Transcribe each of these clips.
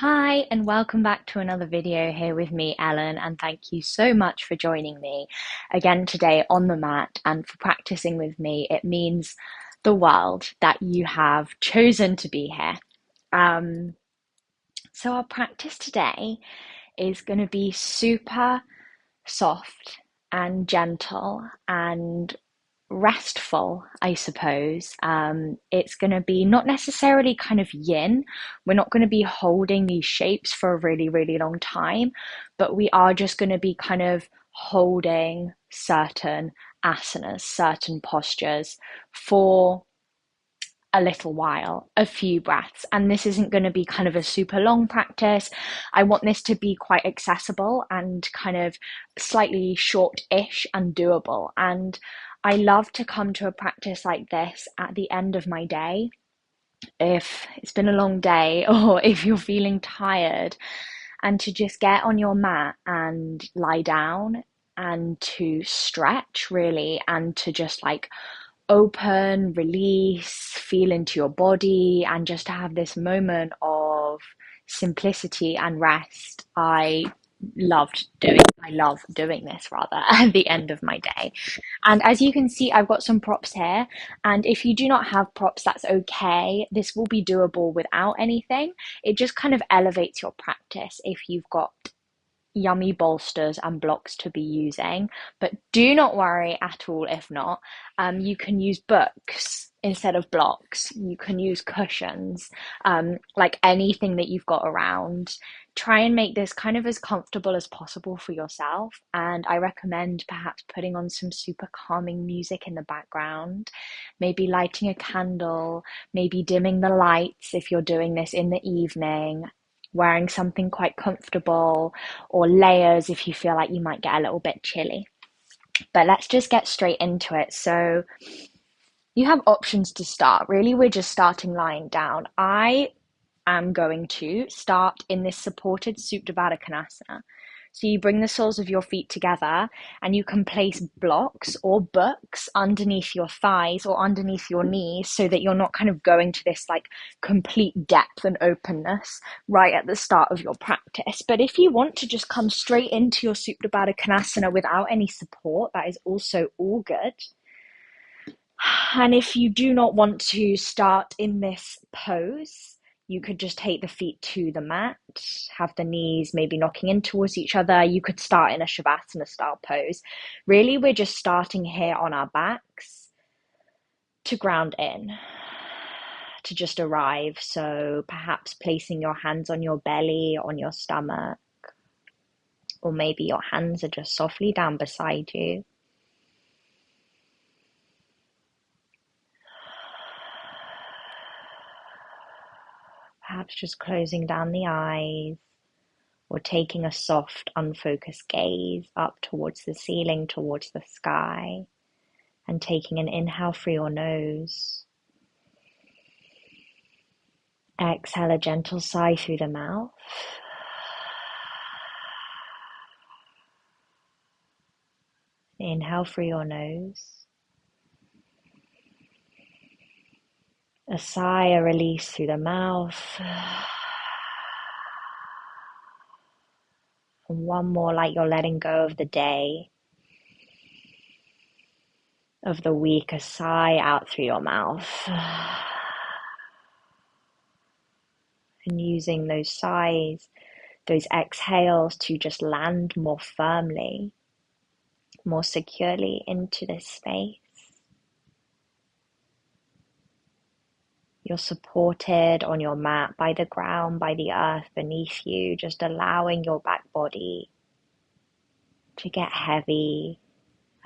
Hi, and welcome back to another video here with me, Ellen, and thank you so much for joining me again today on the mat and for practicing with me. It means the world that you have chosen to be here. Um, so our practice today is going to be super soft and gentle and restful, I suppose. It's going to be not necessarily kind of yin. We're not going to be holding these shapes for a really, really long time, but we are just going to be kind of holding certain asanas, certain postures for a little while, a few breaths. And this isn't going to be kind of a super long practice. I want this to be quite accessible and kind of slightly short-ish and doable. And I love to come to a practice like this at the end of my day. If it's been a long day or if you're feeling tired, and to just get on your mat and lie down and to stretch really and to just like open, release, feel into your body, and just to have this moment of simplicity and rest. I love doing this rather at the end of my day. And as you can see, I've got some props here. And if you do not have props, that's okay. This will be doable without anything. It just kind of elevates your practice if you've got yummy bolsters and blocks to be using, but do not worry at all if not. You can use books instead of blocks. You can use cushions, like anything that you've got around. Try and make this kind of as comfortable as possible for yourself. And I recommend perhaps putting on some super calming music in the background, maybe lighting a candle, maybe dimming the lights if you're doing this in the evening, wearing something quite comfortable, or layers if you feel like you might get a little bit chilly. But let's just get straight into it. So you have options to start. Really, we're just starting lying down. I am going to start in this supported Supta Baddha Konasana. So you bring the soles of your feet together and you can place blocks or books underneath your thighs or underneath your knees so that you're not kind of going to this like complete depth and openness right at the start of your practice. But if you want to just come straight into your Supta Baddha Konasana without any support, that is also all good. And if you do not want to start in this pose, you could just take the feet to the mat, have the knees maybe knocking in towards each other. You could start in a Shavasana style pose. Really, we're just starting here on our backs to ground in, to just arrive. So perhaps placing your hands on your belly, on your stomach, or maybe your hands are just softly down beside you. Perhaps just closing down the eyes or taking a soft, unfocused gaze up towards the ceiling, towards the sky, and taking an inhale through your nose. Exhale a gentle sigh through the mouth. Inhale through your nose. A sigh, a release through the mouth. And one more, like you're letting go of the day, of the week, a sigh out through your mouth. And using those sighs, those exhales to just land more firmly, more securely into this space. You're supported on your mat by the ground, by the earth beneath you, just allowing your back body to get heavy,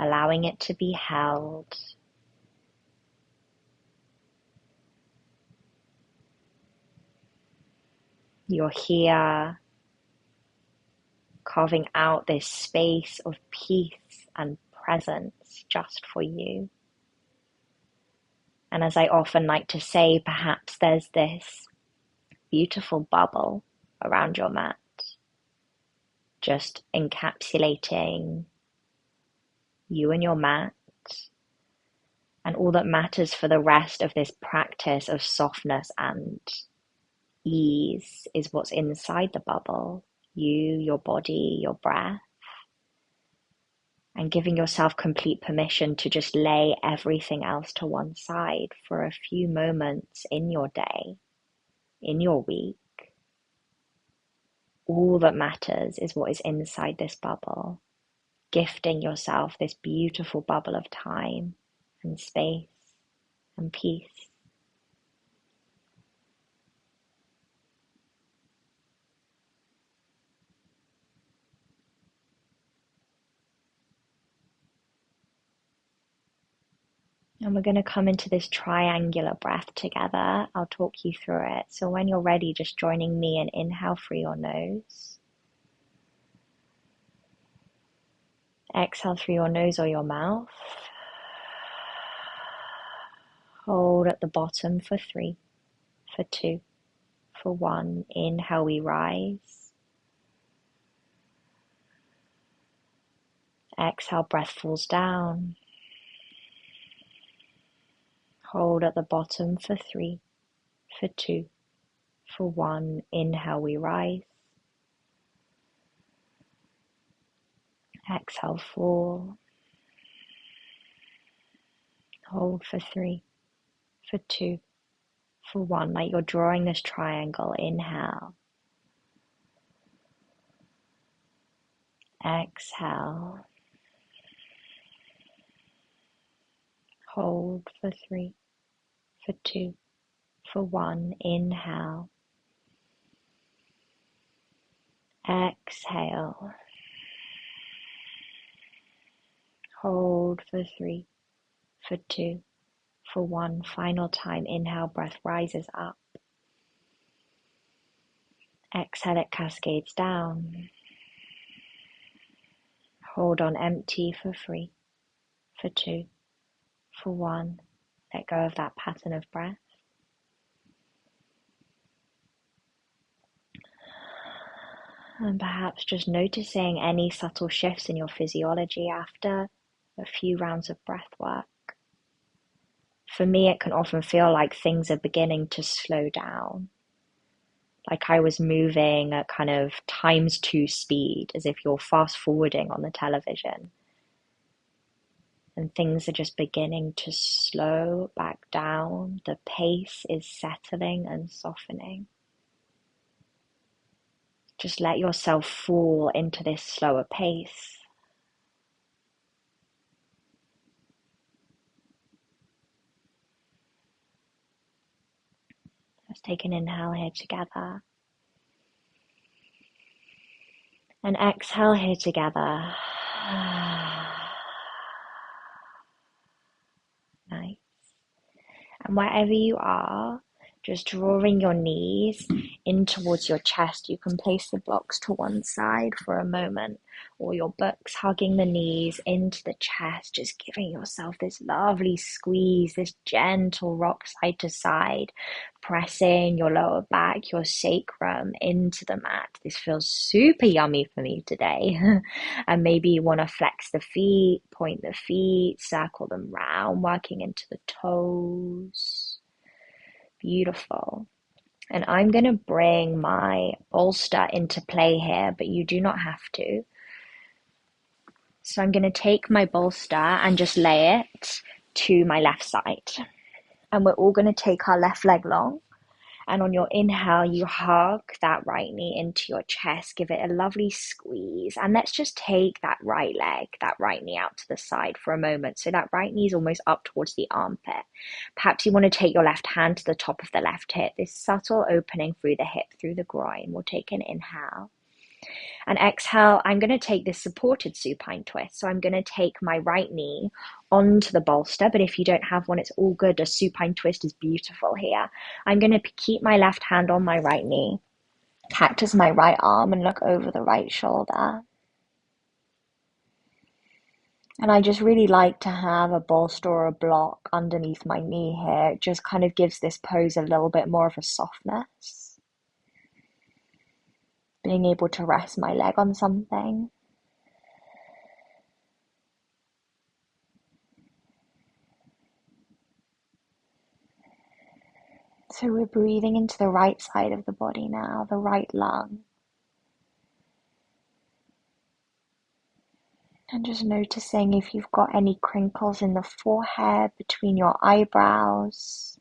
allowing it to be held. You're here, carving out this space of peace and presence just for you. And as I often like to say, perhaps there's this beautiful bubble around your mat, just encapsulating you and your mat, and all that matters for the rest of this practice of softness and ease is what's inside the bubble. You, your body, your breath, and giving yourself complete permission to just lay everything else to one side for a few moments in your day, in your week. All that matters is what is inside this bubble, gifting yourself this beautiful bubble of time and space and peace. And we're going to come into this triangular breath together. I'll talk you through it. So when you're ready, just joining me and inhale through your nose. Exhale through your nose or your mouth. Hold at the bottom for 3, for 2, for 1. Inhale, we rise. Exhale, breath falls down. Hold at the bottom for 3, for 2, for 1. Inhale, we rise. Exhale, fall. Hold for 3, for 2, for 1. Like you're drawing this triangle. Inhale. Exhale. Hold for 3, for 2, for 1. Inhale. Exhale. Hold for 3, for 2, for 1. Final time. Inhale, breath rises up. Exhale, it cascades down. Hold on empty for 3, for 2, for 1. Let go of that pattern of breath. And perhaps just noticing any subtle shifts in your physiology after a few rounds of breath work. For me, it can often feel like things are beginning to slow down. Like I was moving at kind of ×2 speed, as if you're fast forwarding on the television. And things are just beginning to slow back down. The pace is settling and softening. Just let yourself fall into this slower pace. Let's take an inhale here together. And exhale here together. Nice. And wherever you are, just drawing your knees in towards your chest. You can place the blocks to one side for a moment, or your books, hugging the knees into the chest, just giving yourself this lovely squeeze, this gentle rock side to side, pressing your lower back, your sacrum into the mat. This feels super yummy for me today. And maybe you want to flex the feet, point the feet, circle them round, working into the toes. Beautiful. And I'm going to bring my bolster into play here, but you do not have to. So I'm going to take my bolster and just lay it to my left side. And we're all going to take our left leg long. And on your inhale, you hug that right knee into your chest, give it a lovely squeeze. And let's just take that right leg, that right knee out to the side for a moment. So that right knee is almost up towards the armpit. Perhaps you want to take your left hand to the top of the left hip, this subtle opening through the hip, through the groin. We'll take an inhale. And exhale, I'm going to take this supported supine twist. So I'm going to take my right knee onto the bolster, but if you don't have one, it's all good. A supine twist is beautiful here. I'm going to keep my left hand on my right knee, cactus my right arm, and look over the right shoulder. And I just really like to have a bolster or a block underneath my knee here. It just kind of gives this pose a little bit more of a softness. Being able to rest my leg on something. So we're breathing into the right side of the body now, the right lung. And just noticing if you've got any crinkles in the forehead, between your eyebrows.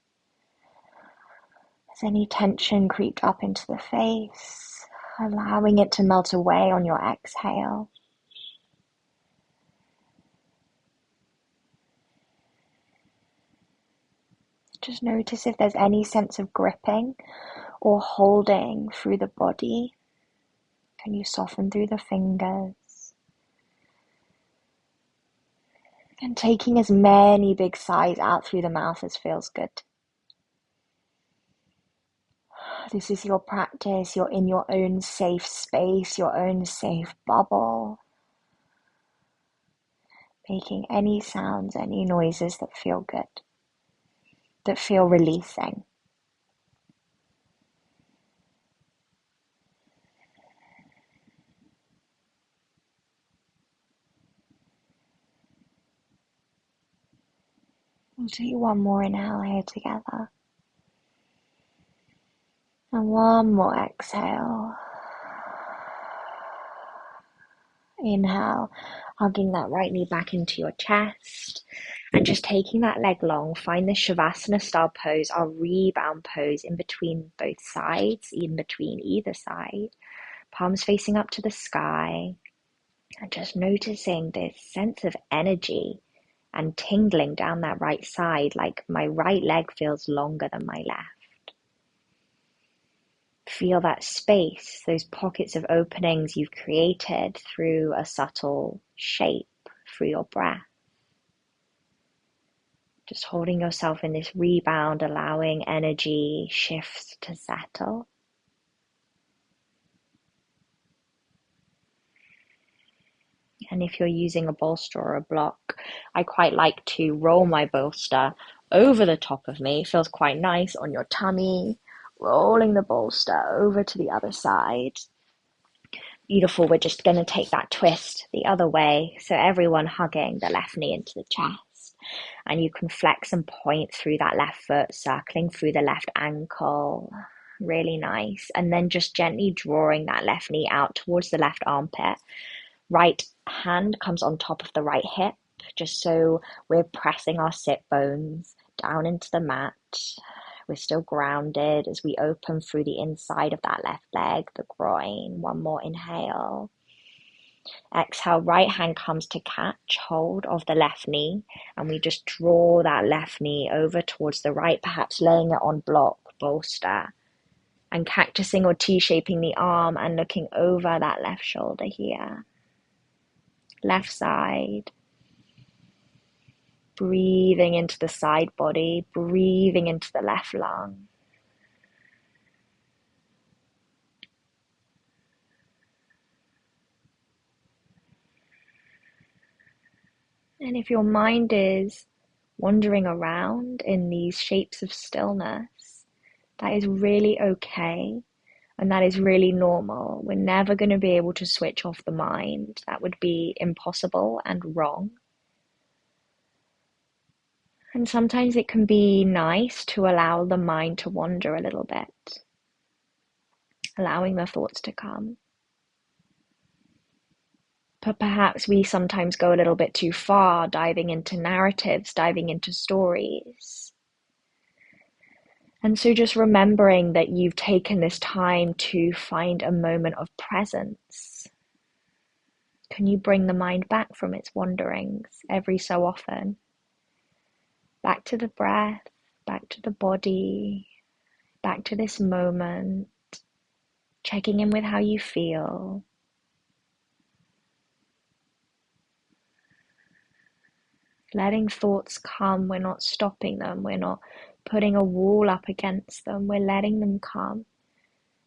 Has any tension creeped up into the face? Allowing it to melt away on your exhale. Just notice if there's any sense of gripping or holding through the body. Can you soften through the fingers? And taking as many big sighs out through the mouth as feels good. This is your practice. You're in your own safe space, your own safe bubble. Making any sounds, any noises that feel good, that feel releasing. We'll do one more inhale here together. And one more exhale. Inhale, hugging that right knee back into your chest. And just taking that leg long, find this Shavasana style pose, our rebound pose in between both sides, in between either side. Palms facing up to the sky. And just noticing this sense of energy and tingling down that right side, like my right leg feels longer than my left. Feel that space, those pockets of openings you've created through a subtle shape, through your breath. Just holding yourself in this rebound, allowing energy shifts to settle. And if you're using a bolster or a block, I quite like to roll my bolster over the top of me. It feels quite nice on your tummy. Rolling the bolster over to the other side. Beautiful. We're just going to take that twist the other way. So everyone hugging the left knee into the chest. And you can flex and point through that left foot, circling through the left ankle. Really nice. And then just gently drawing that left knee out towards the left armpit. Right hand comes on top of the right hip, just so we're pressing our sit bones down into the mat. We're still grounded as we open through the inside of that left leg, the groin. One more inhale. Exhale, right hand comes to catch hold of the left knee, and we just draw that left knee over towards the right, perhaps laying it on block, bolster, and cactusing or T-shaping the arm and looking over that left shoulder here. Left side. Breathing into the side body, breathing into the left lung. And if your mind is wandering around in these shapes of stillness, that is really okay. And that is really normal. We're never going to be able to switch off the mind. That would be impossible and wrong. And sometimes it can be nice to allow the mind to wander a little bit, allowing the thoughts to come. But perhaps we sometimes go a little bit too far, diving into narratives, diving into stories. And so just remembering that you've taken this time to find a moment of presence. Can you bring the mind back from its wanderings every so often? Back to the breath, back to the body, back to this moment, checking in with how you feel. Letting thoughts come, we're not stopping them, we're not putting a wall up against them, we're letting them come.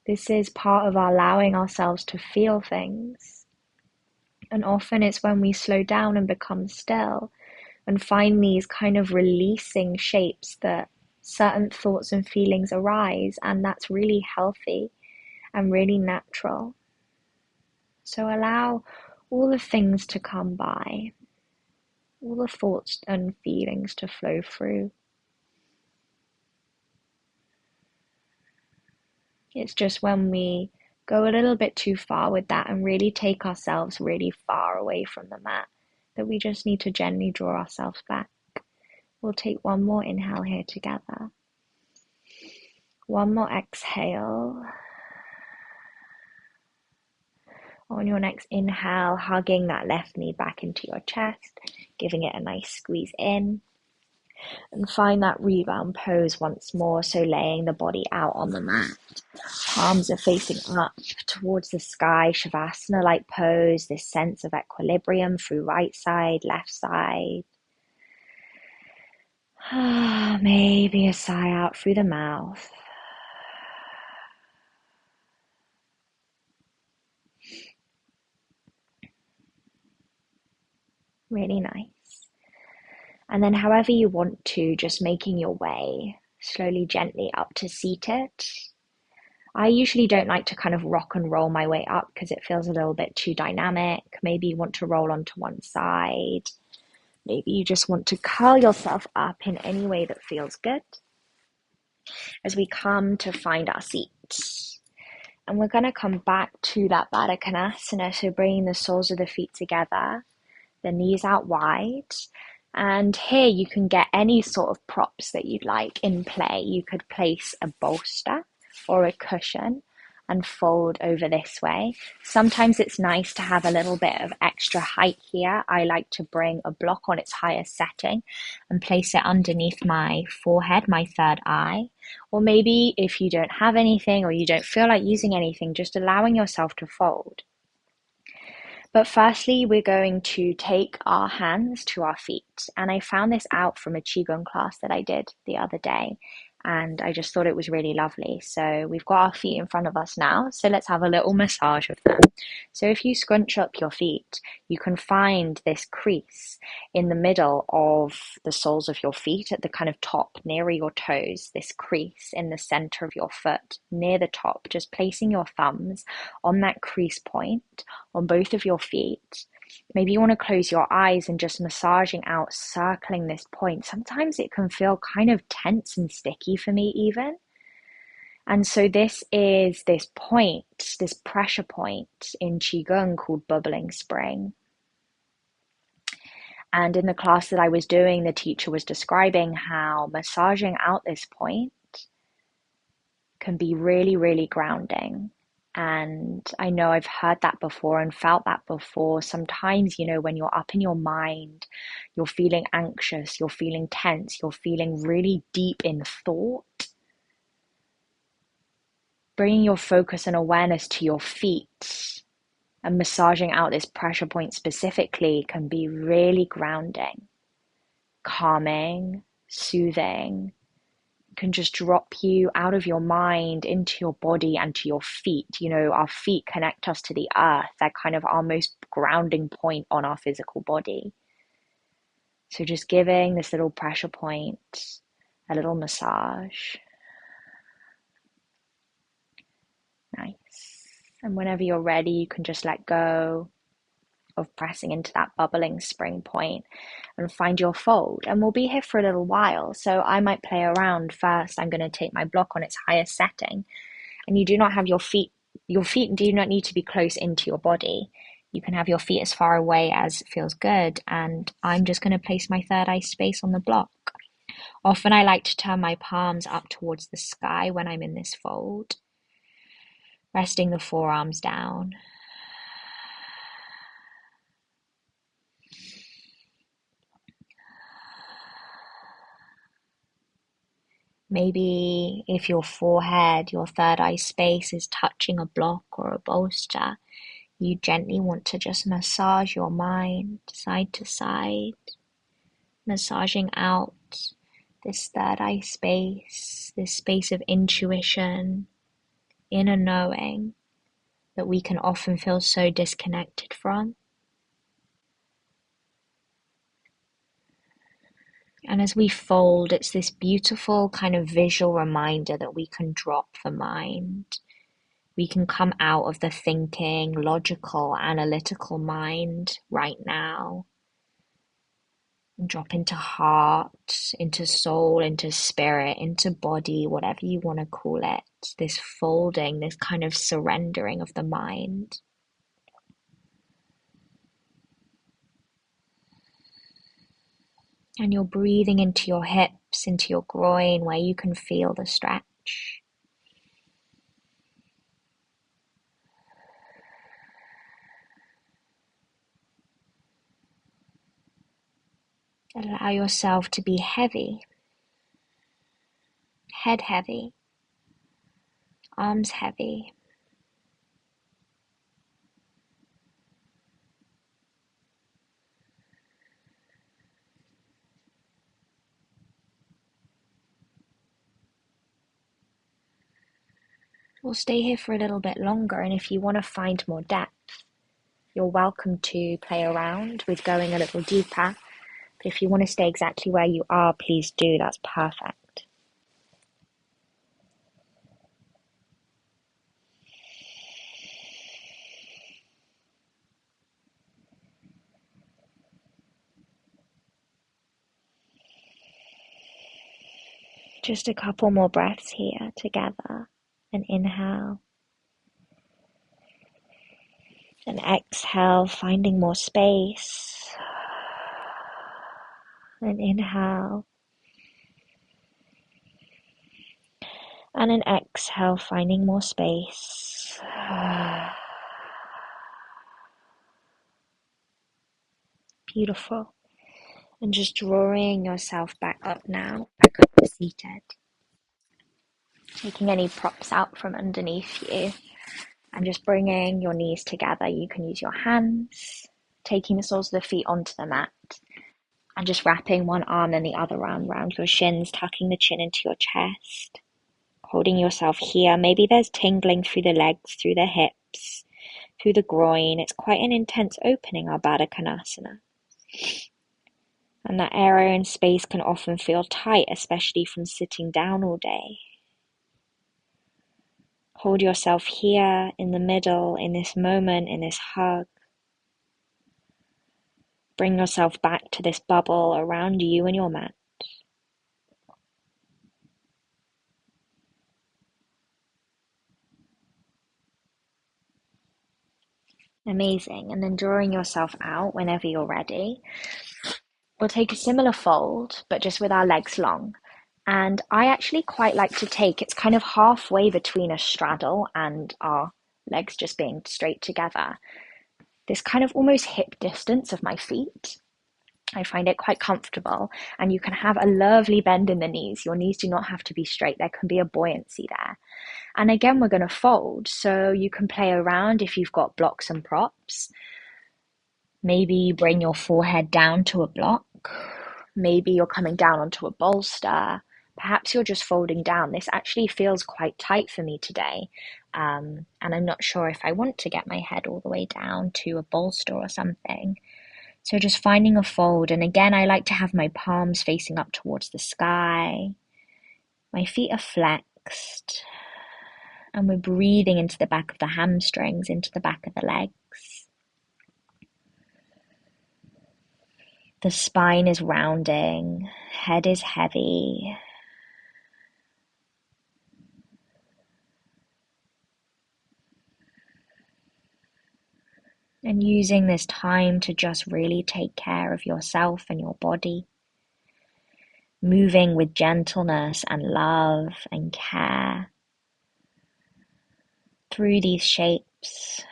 This is part of allowing ourselves to feel things. And often it's when we slow down and become still and find these kind of releasing shapes that certain thoughts and feelings arise, and that's really healthy and really natural. So allow all the things to come by, all the thoughts and feelings to flow through. It's just when we go a little bit too far with that and really take ourselves really far away from the mat that we just need to gently draw ourselves back. We'll take one more inhale here together. One more exhale. On your next inhale, hugging that left knee back into your chest, giving it a nice squeeze in. And find that rebound pose once more, so laying the body out on the mat. Palms are facing up towards the sky, Shavasana-like pose, this sense of equilibrium through right side, left side. Maybe a sigh out through the mouth. Really nice. And then however you want to, just making your way slowly, gently up to seated. I usually don't like to kind of rock and roll my way up because it feels a little bit too dynamic. Maybe you want to roll onto one side. Maybe you just want to curl yourself up in any way that feels good as we come to find our seat. And we're going to come back to that Baddha Konasana, so bringing the soles of the feet together, the knees out wide. And here you can get any sort of props that you'd like in play. You could place a bolster or a cushion and fold over this way. Sometimes it's nice to have a little bit of extra height here. I like to bring a block on its highest setting and place it underneath my forehead, my third eye. Or maybe if you don't have anything or you don't feel like using anything, just allowing yourself to fold. But firstly, we're going to take our hands to our feet. And I found this out from a Qigong class that I did the other day. And I just thought it was really lovely. So we've got our feet in front of us now. So let's have a little massage of them. So if you scrunch up your feet, you can find this crease in the middle of the soles of your feet at the kind of top near your toes, this crease in the center of your foot near the top, just placing your thumbs on that crease point on both of your feet. Maybe you want to close your eyes and just massaging out, circling this point. Sometimes it can feel kind of tense and sticky for me even. And so this is this point, this pressure point in Qigong called bubbling spring. And in the class that I was doing, the teacher was describing how massaging out this point can be really, really grounding. And I know I've heard that before and felt that before. Sometimes, when you're up in your mind, you're feeling anxious, you're feeling tense, you're feeling really deep in thought. Bringing your focus and awareness to your feet and massaging out this pressure point specifically can be really grounding, calming, soothing. Can just drop you out of your mind into your body and to your feet. Our feet connect us to the earth. They're kind of our most grounding point on our physical body. So just giving this little pressure point a little massage. Nice. And whenever you're ready, you can just let go of pressing into that bubbling spring point and find your fold. And we'll be here for a little while, so I might play around. First, I'm going to take my block on its highest setting, and you do not have your feet do not need to be close into your body. You can have your feet as far away as feels good, and I'm just going to place my third eye space on the block. Often I like to turn my palms up towards the sky when I'm in this fold, resting the forearms down. Maybe if your forehead, your third eye space is touching a block or a bolster, you gently want to just massage your mind side to side, massaging out this third eye space, this space of intuition, inner knowing that we can often feel so disconnected from. And as we fold, it's this beautiful kind of visual reminder that we can drop the mind. We can come out of the thinking, logical, analytical mind right now And drop into heart, into soul, into spirit, into body, whatever you want to call it. This folding, this kind of surrendering of the mind. And you're breathing into your hips, into your groin, where you can feel the stretch. Allow yourself to be heavy, head heavy, arms heavy. We'll stay here for a little bit longer, and if you want to find more depth, you're welcome to play around with going a little deeper. But if you want to stay exactly where you are, please do. That's perfect. Just a couple more breaths here together. And inhale. And exhale, finding more space. And inhale. And an exhale, finding more space. Beautiful. And just drawing yourself back up now, back up to seated. Taking any props out from underneath you. And just bringing your knees together. You can use your hands, taking the soles of the feet onto the mat. And just wrapping one arm and the other arm around your shins, tucking the chin into your chest. Holding yourself here. Maybe there's tingling through the legs, through the hips, through the groin. It's quite an intense opening, our Baddha Konasana. And that area and space can often feel tight, especially from sitting down all day. Hold yourself here in the middle, in this moment, in this hug. Bring yourself back to this bubble around you and your mat. Amazing. And then drawing yourself out whenever you're ready. We'll take a similar fold, but just with our legs long. And I actually quite like to take, it's kind of halfway between a straddle and our legs just being straight together. This kind of almost hip distance of my feet. I find it quite comfortable, and you can have a lovely bend in the knees. Your knees do not have to be straight. There can be a buoyancy there. And again, we're going to fold, so you can play around if you've got blocks and props. Maybe you bring your forehead down to a block. Maybe you're coming down onto a bolster. Perhaps you're just folding down. This actually feels quite tight for me today. And I'm not sure if I want to get my head all the way down to a bolster or something. So just finding a fold. And again, I like to have my palms facing up towards the sky. My feet are flexed. And we're breathing into the back of the hamstrings, into the back of the legs. The spine is rounding. Head is heavy. And using this time to just really take care of yourself and your body. Moving with gentleness and love and care through these shapes.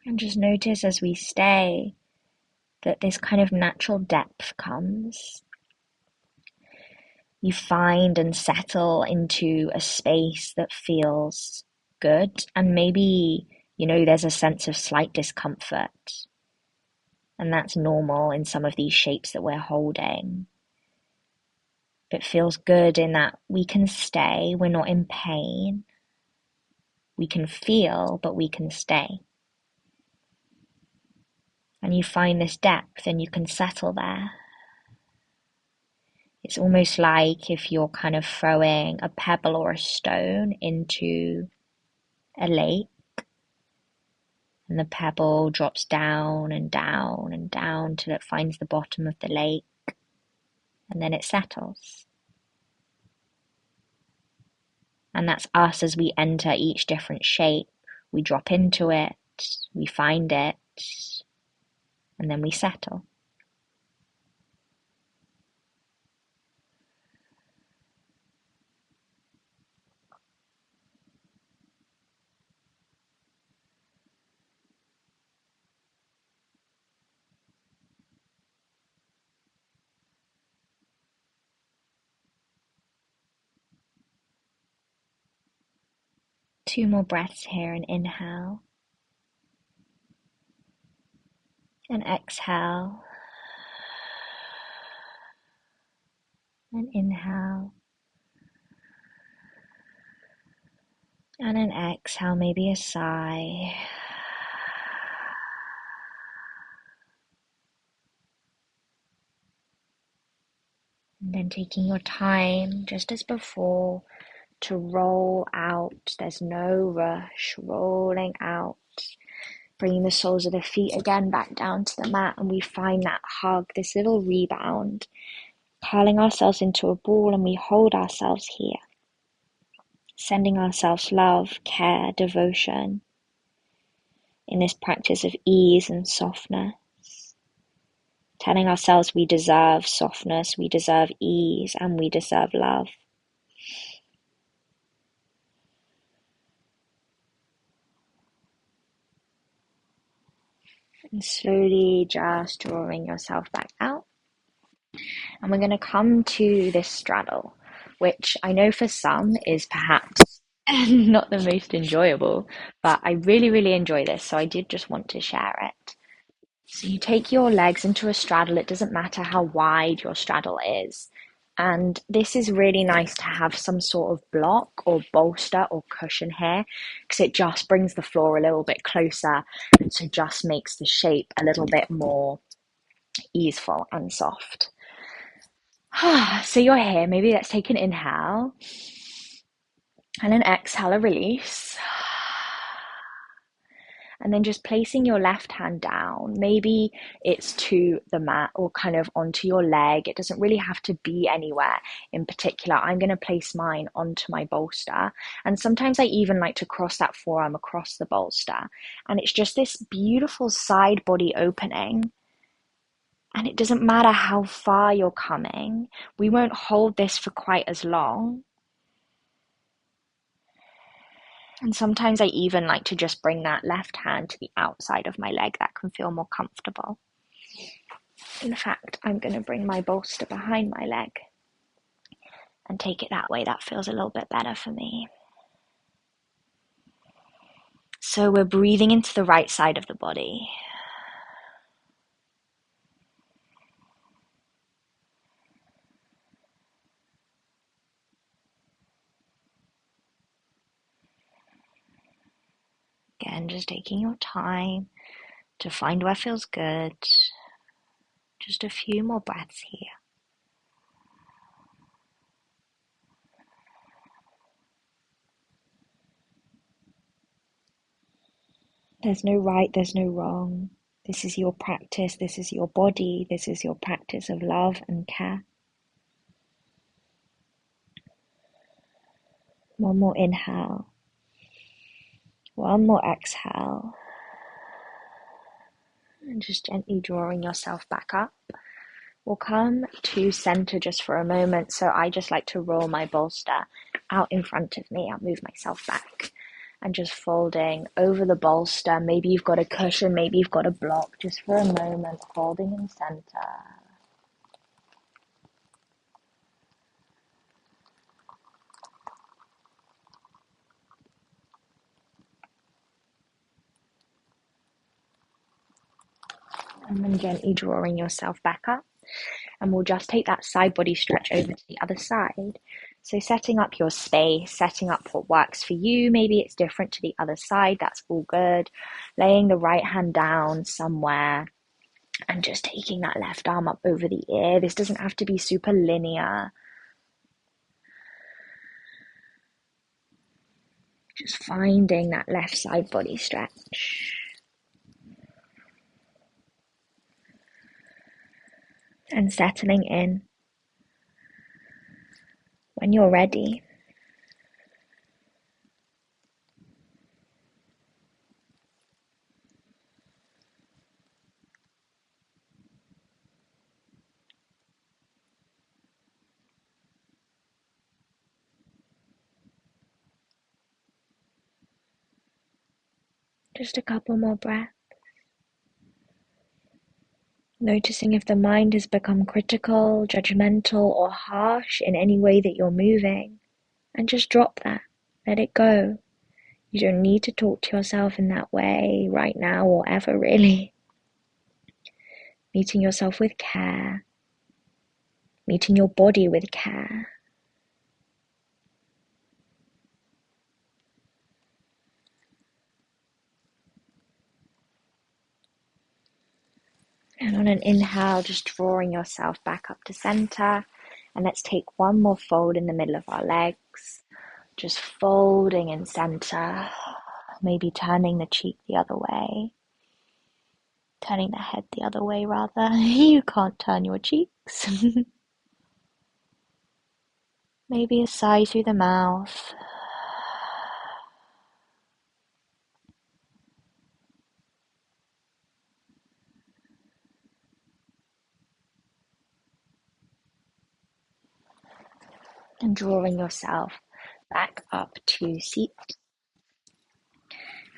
And just notice as we stay that this kind of natural depth comes. You find and settle into a space that feels good, and maybe, there's a sense of slight discomfort, and that's normal in some of these shapes that we're holding. But feels good in that we can stay, we're not in pain, we can feel, but we can stay. And you find this depth and you can settle there. It's almost like if you're kind of throwing a pebble or a stone into a lake, and the pebble drops down and down and down till it finds the bottom of the lake, and then it settles. And that's us as we enter each different shape. We drop into it, we find it, and then we settle. Two more breaths here, and inhale and exhale and inhale and an exhale, maybe a sigh. And then taking your time, just as before, to roll out. There's no rush, rolling out. Bringing the soles of the feet again back down to the mat, and we find that hug, this little rebound, curling ourselves into a ball, and we hold ourselves here, sending ourselves love, care, devotion in this practice of ease and softness, telling ourselves we deserve softness, we deserve ease, and we deserve love. And slowly just drawing yourself back out. And we're going to come to this straddle, which I know for some is perhaps not the most enjoyable, but I really, really enjoy this. So I did just want to share it. So you take your legs into a straddle. It doesn't matter how wide your straddle is. And this is really nice to have some sort of block or bolster or cushion here, because it just brings the floor a little bit closer, and so just makes the shape a little bit more easeful and soft. So you're here. Maybe let's take an inhale and an exhale, a release. And then just placing your left hand down. Maybe it's to the mat or kind of onto your leg. It doesn't really have to be anywhere in particular. I'm going to place mine onto my bolster. And sometimes I even like to cross that forearm across the bolster. And it's just this beautiful side body opening. And it doesn't matter how far you're coming. We won't hold this for quite as long. And sometimes I even like to just bring that left hand to the outside of my leg. That can feel more comfortable. In fact, I'm going to bring my bolster behind my leg and take it that way. That feels a little bit better for me. So we're breathing into the right side of the body. Again, just taking your time to find where feels good. Just a few more breaths here. There's no right, there's no wrong. This is your practice, this is your body, this is your practice of love and care. One more inhale. One more exhale. And just gently drawing yourself back up. We'll come to center just for a moment. So I just like to roll my bolster out in front of me. I'll move myself back and just folding over the bolster. Maybe you've got a cushion, maybe you've got a block, just for a moment, holding in center. And then gently drawing yourself back up. And we'll just take that side body stretch over to the other side. So setting up your space, setting up what works for you. Maybe it's different to the other side. That's all good. Laying the right hand down somewhere and just taking that left arm up over the ear. This doesn't have to be super linear. Just finding that left side body stretch. And settling in. When you're ready, just a couple more breaths. Noticing if the mind has become critical, judgmental, or harsh in any way that you're moving. And just drop that. Let it go. You don't need to talk to yourself in that way right now or ever, really. Meeting yourself with care. Meeting your body with care. And on an inhale, just drawing yourself back up to center. And let's take one more fold in the middle of our legs. Just folding in center. Maybe turning the cheek the other way. Turning the head the other way, rather. You can't turn your cheeks. Maybe a sigh through the mouth. And drawing yourself back up to seat.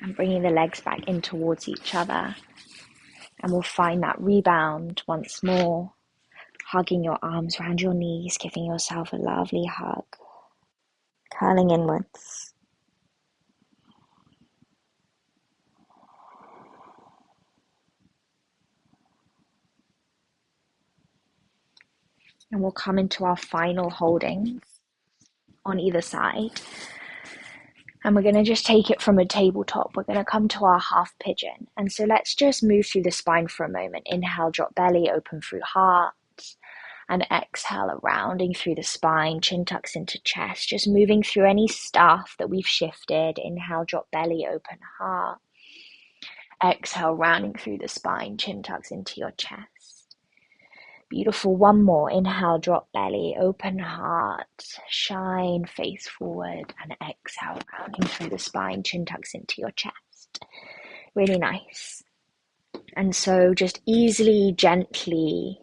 And bringing the legs back in towards each other. And we'll find that rebound once more. Hugging your arms around your knees, giving yourself a lovely hug. Curling inwards. And we'll come into our final holdings on either side. And we're going to just take it from a tabletop. We're going to come to our half pigeon. And so let's just move through the spine for a moment. Inhale, drop belly, open through heart. And exhale, rounding through the spine, chin tucks into chest. Just moving through any stuff that we've shifted. Inhale, drop belly, open heart. Exhale, rounding through the spine, chin tucks into your chest. Beautiful. One more. Inhale, drop belly, open heart, shine, face forward, and exhale, rounding through the spine, chin tucks into your chest. Really nice. And so just easily, gently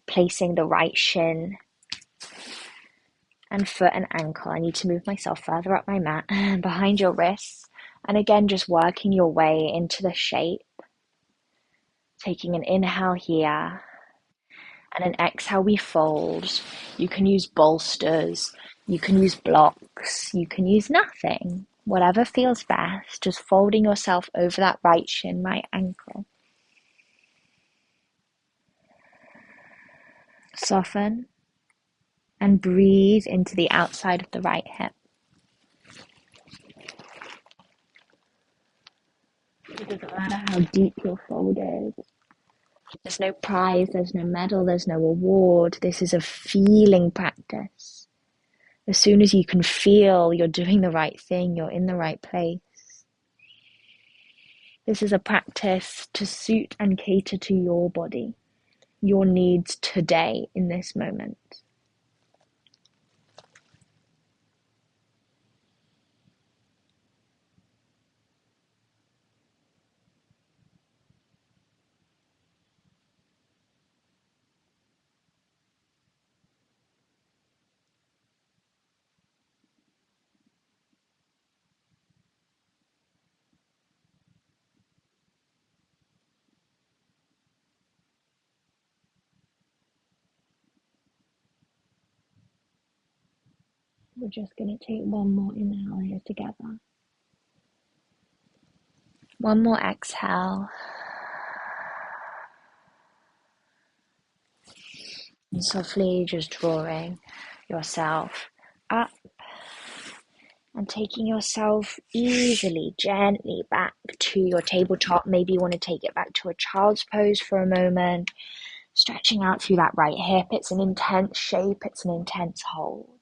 placing the right shin and foot and ankle. I need to move myself further up my mat, behind your wrists. And again, just working your way into the shape. Taking an inhale here. And an exhale, we fold. You can use bolsters, you can use blocks, you can use nothing. Whatever feels best, just folding yourself over that right shin, right ankle. Soften and breathe into the outside of the right hip. It doesn't matter how deep you're folded. There's no prize, there's no medal, there's no award. This is a feeling practice. As soon as you can feel you're doing the right thing, you're in the right place. This is a practice to suit and cater to your body, your needs today in this moment. We're just going to take one more inhale here together. One more exhale. And softly just drawing yourself up and taking yourself easily, gently back to your tabletop. Maybe you want to take it back to a child's pose for a moment. Stretching out through that right hip. It's an intense shape. It's an intense hold.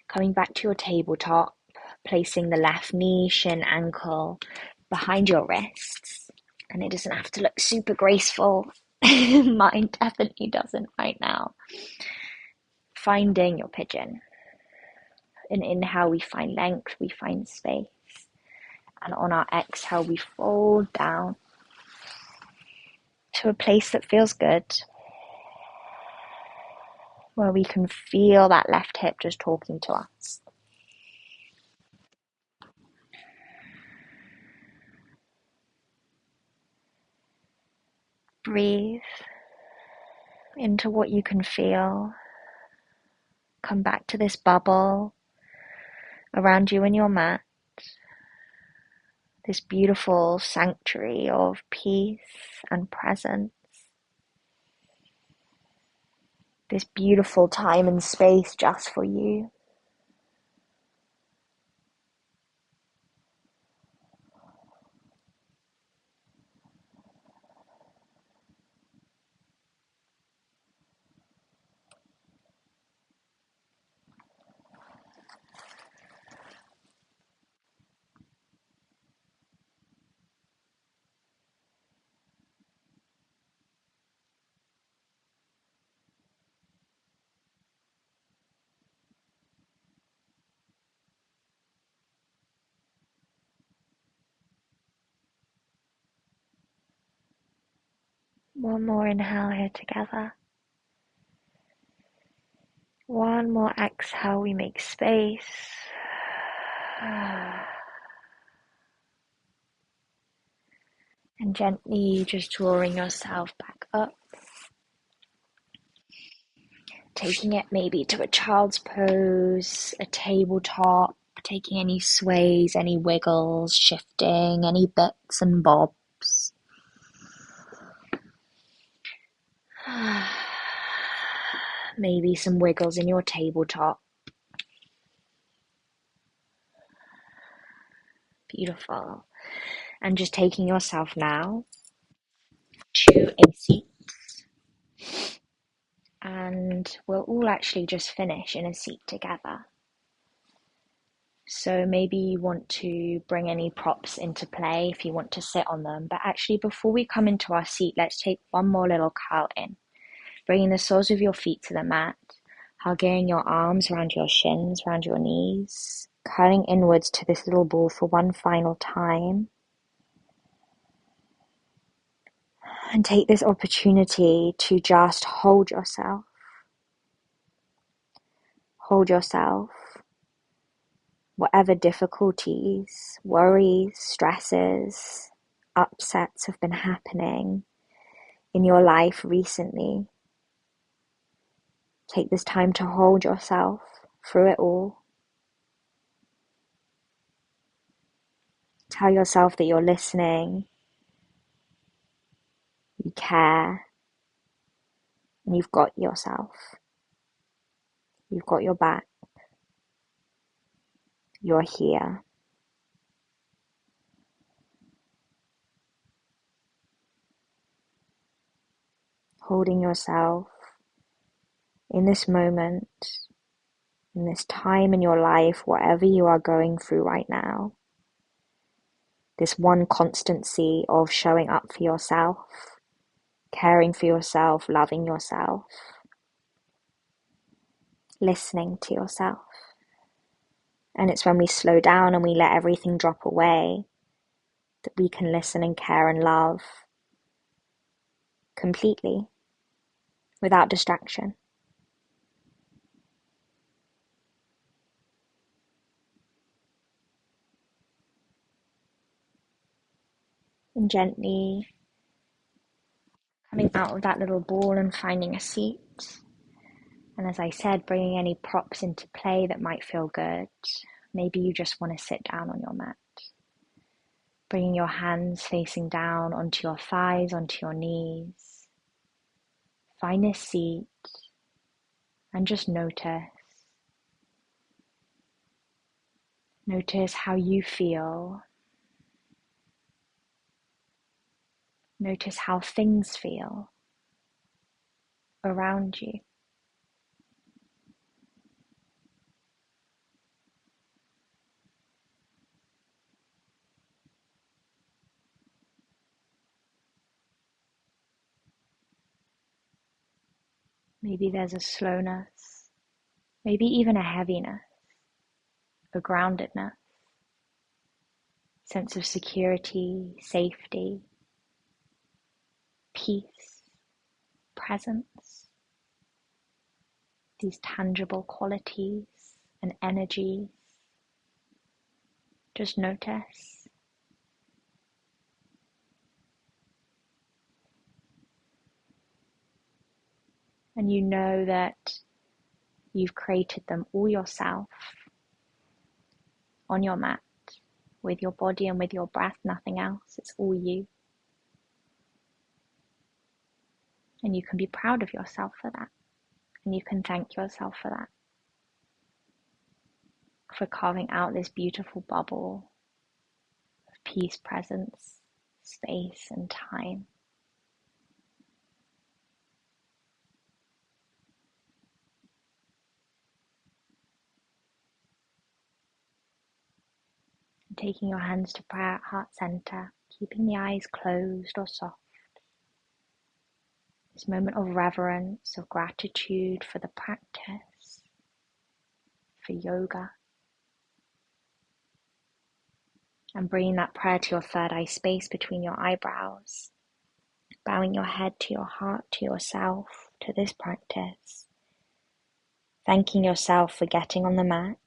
Coming back to your tabletop, placing the left knee, shin, ankle behind your wrists. And it doesn't have to look super graceful. Mine definitely doesn't right now. Finding your pigeon. And inhale, we find length, we find space. And on our exhale, we fold down to a place that feels good, where we can feel that left hip just talking to us. Breathe into what you can feel. Come back to this bubble around you and your mat. This beautiful sanctuary of peace and presence. This beautiful time and space just for you. One more inhale here together. One more exhale, we make space. And gently just drawing yourself back up. Taking it maybe to a child's pose, a tabletop, taking any sways, any wiggles, shifting, any bits and bobs. Maybe some wiggles in your tabletop. Beautiful. And just taking yourself now to a seat. And we'll all actually just finish in a seat together. So maybe you want to bring any props into play if you want to sit on them. But actually, before we come into our seat, let's take one more little curl in. Bringing the soles of your feet to the mat, hugging your arms around your shins, around your knees, curling inwards to this little ball for one final time. And take this opportunity to just hold yourself. Hold yourself. Whatever difficulties, worries, stresses, upsets have been happening in your life recently, take this time to hold yourself through it all. Tell yourself that you're listening, you care, and you've got yourself. You've got your back. You're here. Holding yourself in this moment, in this time in your life, whatever you are going through right now. This one constancy of showing up for yourself, caring for yourself, loving yourself, listening to yourself. And it's when we slow down and we let everything drop away that we can listen and care and love completely, without distraction. And gently coming out of that little ball and finding a seat. And as I said, bringing any props into play that might feel good. Maybe you just want to sit down on your mat. Bringing your hands facing down onto your thighs, onto your knees. Find a seat and just notice. Notice how you feel. Notice how things feel around you. Maybe there's a slowness, maybe even a heaviness, a groundedness, sense of security, safety, peace, presence, these tangible qualities and energies. Just notice. And you know that you've created them all yourself on your mat, with your body and with your breath, nothing else. It's all you. And you can be proud of yourself for that. And you can thank yourself for that. For carving out this beautiful bubble of peace, presence, space, and time. And taking your hands to prayer at heart center, keeping the eyes closed or soft. This moment of reverence, of gratitude for the practice, for yoga. And bringing that prayer to your third eye space between your eyebrows. Bowing your head to your heart, to yourself, to this practice. Thanking yourself for getting on the mat.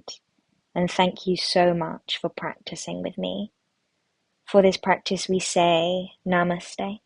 And thank you so much for practicing with me. For this practice we say Namaste.